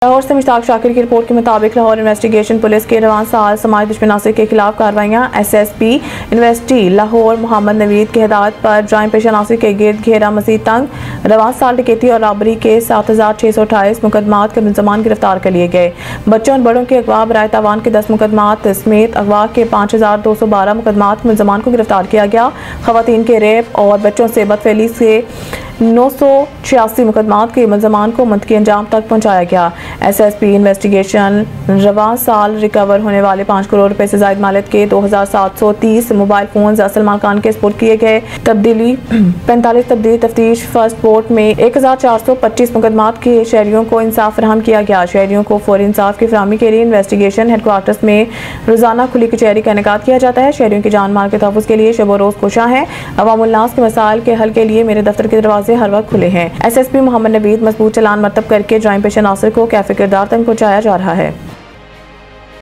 लाहौर से मुश्ताक शाकिर की रिपोर्ट के मुताबिक लाहौर इन्वेस्टिगेशन पुलिस के रवान साल समाज दुश्मन नासिर के खिलाफ कार्रवाइयाँ। SSP इन्वेस्टी लाहौर मोहम्मद नवीद की हिदायत पर जाम पेशा नासिर के गिर्द घेरा मजीद तंग। रवान साल डकैती और रॉबरी के 7628 मुकदमात के मुलजमान गिरफ्तार कर लिए गए। बच्चों और बड़ों के अगवा बराए तावान के 10 मुकदमात समेत अगवा के 5212 मुकदमात मुलजमान को गिरफ्तार किया गया। खवातीन के रेप और बच्चों से बदफेली से 986 मुकदमात के मुलजमान को मुंतकी अंजाम तक पहुँचाया गया। SSP इन्वेस्टिगेशन रवां साल रिकवर होने वाले 5 करोड़ रुपए से जायद मालियत के 2730 मोबाइल फोन असल मालकान के स्पुर्द किए गए। 45 तब्दीली तफ्तीश फर्स्ट पोर्ट में 1425 मुकदमात के शहरियों को इंसाफ फराहम किया गया। शहरियों को फौरी इंसाफ की फराहमी के लिए इन्वेस्टिगेशन हेडक्वार्टर्स में रोजाना खुली कचहरी का इनेकाद किया जाता है। शहरियों की जान माल के तहफ़्फ़ुज़ के लिए शब रोज़ कोशिश है। अवामुल नास के मसाइल के हल के लिए मेरे दफ्तर के दरवाजे हर वक्त खुले हैं। SSP मोहम्मद नवीद मजबूत चलान मरतब करके जाम पेशा नासिर को कैफे किरदार तक पहुँचाया जा रहा है।